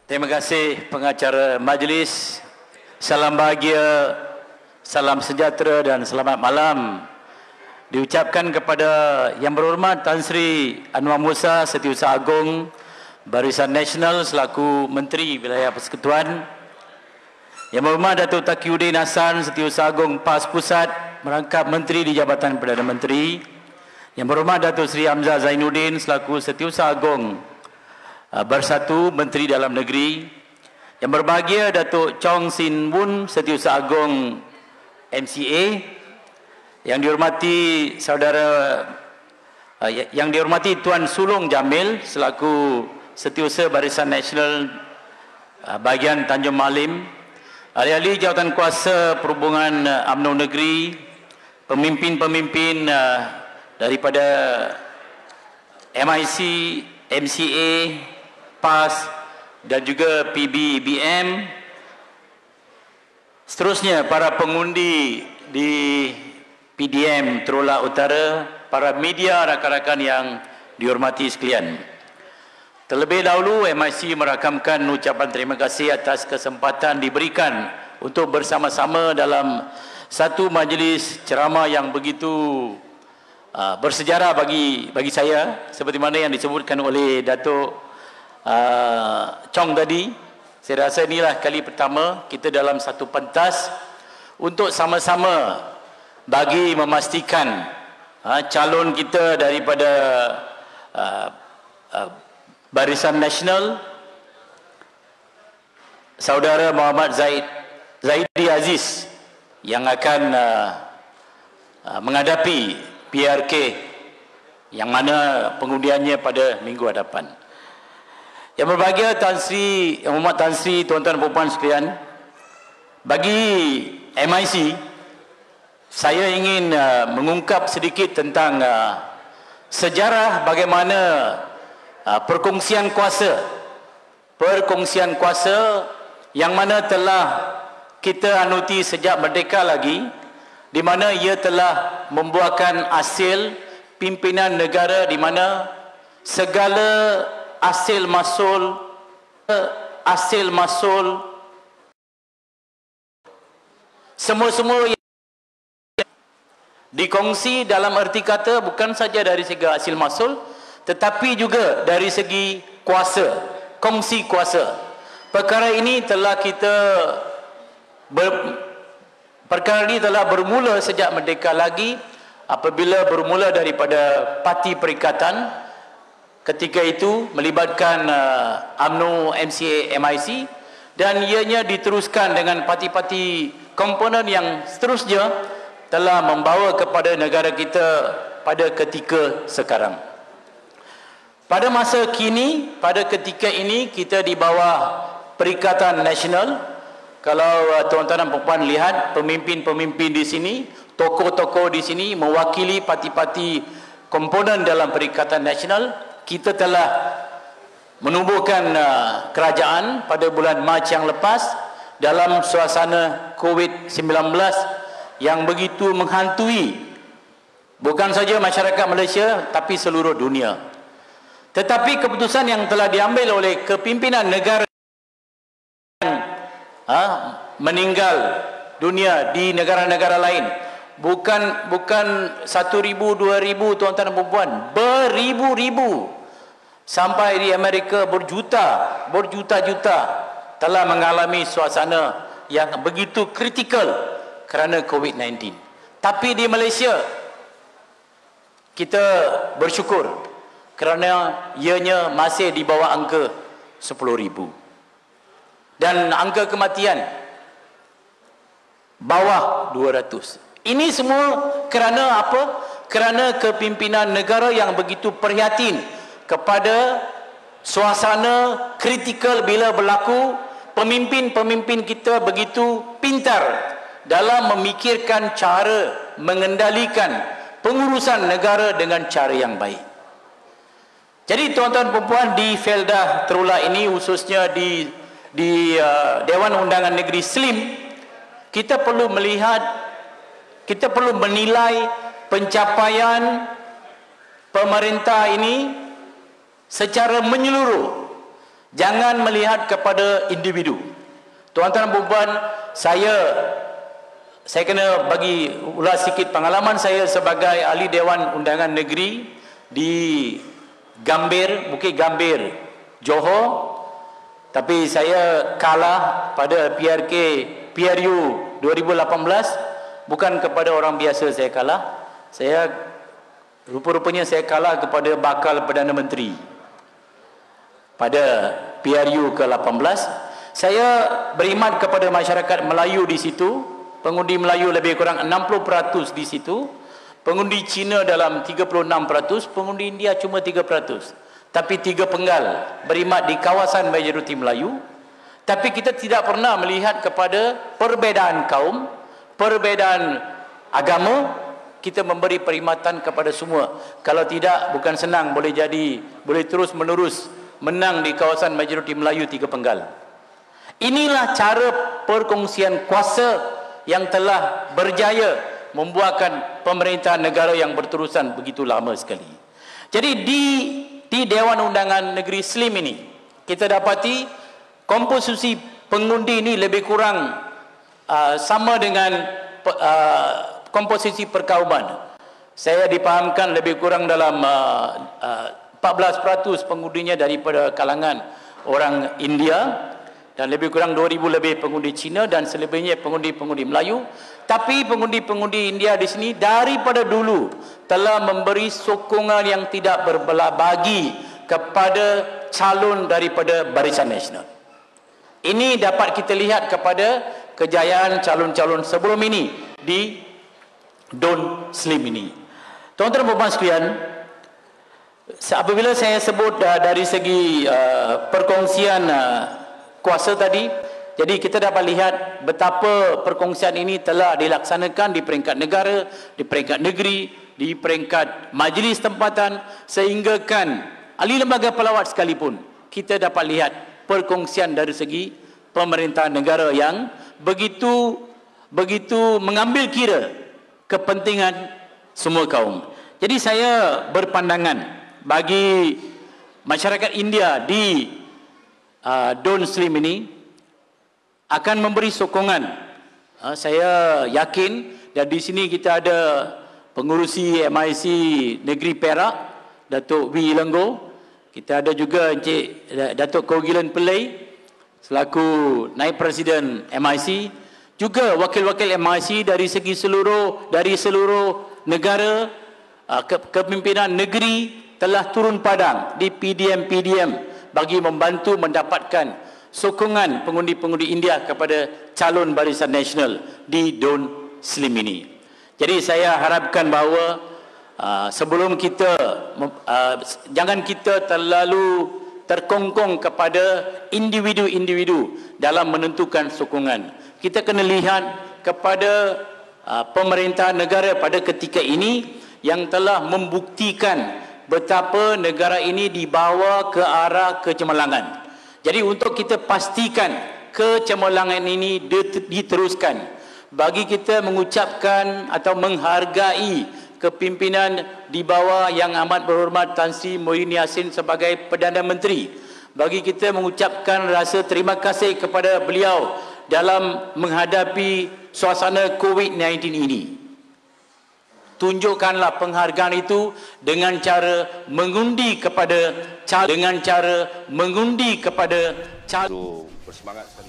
Terima kasih pengacara majlis. Salam bahagia, salam sejahtera dan selamat malam diucapkan kepada Yang Berhormat Tan Sri Anwar Musa, Setiausaha Agung Barisan Nasional selaku Menteri Wilayah Persekutuan. Yang Berhormat Datuk Taqiyuddin Hassan, Setiausaha Agung PAS Pusat merangkap Menteri di Jabatan Perdana Menteri. Yang Berhormat Datuk Seri Hamzah Zainuddin selaku Setiausaha Agung Bersatu Menteri Dalam Negeri. Yang berbahagia Datuk Chong Sin Wun, Setiausaha Agung MCA. Yang dihormati yang dihormati Tuan Sulong Jamil selaku Setiausaha Barisan Nasional bahagian Tanjung Malim. Ahli-ahli jawatan kuasa perhubungan UMNO negeri, pemimpin-pemimpin daripada MIC, MCA, PAS dan juga PBBM, seterusnya para pengundi di PDM Terola Utara, para media, rakan-rakan yang dihormati sekalian. Terlebih dahulu MIC merakamkan ucapan terima kasih atas kesempatan diberikan untuk bersama-sama dalam satu majlis ceramah yang begitu bersejarah bagi saya, seperti mana yang disebutkan oleh Datuk Chong tadi. Saya rasa inilah kali pertama kita dalam satu pentas untuk sama-sama bagi memastikan calon kita daripada Barisan Nasional, Saudara Muhammad Zaidi Aziz, yang akan menghadapi PRK yang mana pengundiannya pada minggu hadapan. Yang berbahagia Muhammad Tan Sri, tuan-tuan dan puan sekalian, bagi MIC saya ingin mengungkap sedikit tentang sejarah bagaimana perkongsian kuasa yang mana telah kita anuti sejak merdeka lagi, di mana ia telah membuahkan hasil pimpinan negara di mana segala hasil masul semua dikongsi dalam erti kata bukan saja dari segi hasil masul tetapi juga dari segi kuasa, kongsi kuasa. Perkara ini telah bermula sejak merdeka lagi, apabila bermula daripada Parti Perikatan ketika itu melibatkan UMNO, MCA, MIC, dan ianya diteruskan dengan parti-parti komponen yang seterusnya telah membawa kepada negara kita pada ketika sekarang. Pada masa kini, pada ketika ini kita di bawah Perikatan Nasional. Kalau tuan-tuan dan puan lihat pemimpin-pemimpin di sini, tokoh-tokoh di sini mewakili parti-parti komponen dalam Perikatan Nasional. Kita telah menubuhkan kerajaan pada bulan Mac yang lepas dalam suasana COVID-19 yang begitu menghantui bukan saja masyarakat Malaysia tapi seluruh dunia. Tetapi keputusan yang telah diambil oleh kepimpinan negara meninggal dunia di negara-negara lain bukan 1,000, 2,000 tuan-tuan dan puan, beribu-ribu, sampai di Amerika berjuta-juta telah mengalami suasana yang begitu kritikal kerana COVID-19. Tapi di Malaysia kita bersyukur kerana ianya masih di bawah angka 10,000 dan angka kematian bawah 200. Ini semua kerana apa? Kerana kepimpinan negara yang begitu prihatin kepada suasana kritikal bila berlaku. Pemimpin-pemimpin kita begitu pintar dalam memikirkan cara mengendalikan pengurusan negara dengan cara yang baik. Jadi tuan-tuan dan puan, di Felda Terola ini, khususnya di Dewan Undangan Negeri Slim, kita perlu melihat, kita perlu menilai pencapaian pemerintah ini secara menyeluruh Jangan melihat kepada individu. Tuan-tuan dan puan, saya kena bagi ulas sikit pengalaman saya sebagai ahli Dewan Undangan Negeri di Gambir, Bukit Gambir, Johor. Tapi saya kalah pada PRU 2018, bukan kepada orang biasa saya kalah. Rupa-rupanya saya kalah kepada bakal Perdana Menteri pada PRU ke-18. Saya beriman kepada masyarakat Melayu di situ. Pengundi Melayu lebih kurang 60% di situ. Pengundi Cina dalam 36%, pengundi India cuma 3%. Tapi 3 penggal berkhidmat di kawasan majoriti Melayu. Tapi kita tidak pernah melihat kepada perbezaan kaum, perbezaan agama. Kita memberi perkhidmatan kepada semua. Kalau tidak, bukan senang boleh terus menerus menang di kawasan majoriti Melayu 3 penggal. Inilah cara perkongsian kuasa yang telah berjaya membuatkan pemerintahan negara yang berterusan begitu lama sekali. Jadi di Dewan Undangan Negeri Slim ini, kita dapati komposisi pengundi ini lebih kurang sama dengan komposisi perkauman. Saya dipahamkan lebih kurang dalam 14% pengundinya daripada kalangan orang India, dan lebih kurang 2,000 lebih pengundi Cina, dan selebihnya pengundi-pengundi Melayu. Tapi pengundi-pengundi India di sini daripada dulu telah memberi sokongan yang tidak berbelah bagi kepada calon daripada Barisan Nasional. Ini dapat kita lihat kepada kejayaan calon-calon sebelum ini di Don Slim ini. Tuan-tuan dan puan sekalian, apabila saya sebut dari segi perkongsian kuasa tadi, jadi kita dapat lihat betapa perkongsian ini telah dilaksanakan di peringkat negara, di peringkat negeri, di peringkat majlis tempatan, sehingga kan ahli lembaga pelawat sekalipun kita dapat lihat perkongsian dari segi pemerintahan negara yang begitu mengambil kira kepentingan semua kaum. Jadi saya berpandangan bagi masyarakat India di Don Slim ini akan memberi sokongan. Saya yakin, dan di sini kita ada pengurusi MIC Negeri Perak, Datuk W. Lenggo. Kita ada juga Encik Datuk Kogilan Pelai selaku Naib Presiden MIC. Juga wakil-wakil MIC dari seluruh negara, kepimpinan negeri telah turun padang di PDM bagi membantu mendapatkan sokongan pengundi-pengundi India kepada calon Barisan Nasional di Don Slim ini. Jadi saya harapkan bahawa sebelum kita jangan kita terlalu terkongkong kepada individu-individu dalam menentukan sokongan. Kita kena lihat kepada pemerintahan negara pada ketika ini yang telah membuktikan betapa negara ini dibawa ke arah kecemerlangan. Jadi untuk kita pastikan kecemerlangan ini diteruskan, bagi kita mengucapkan atau menghargai kepimpinan di bawah Yang Amat Berhormat Tan Sri Muhyiddin Yassin sebagai Perdana Menteri, bagi kita mengucapkan rasa terima kasih kepada beliau dalam menghadapi suasana COVID-19 ini. Tunjukkanlah penghargaan itu dengan cara mengundi kepada bersemangat sekali.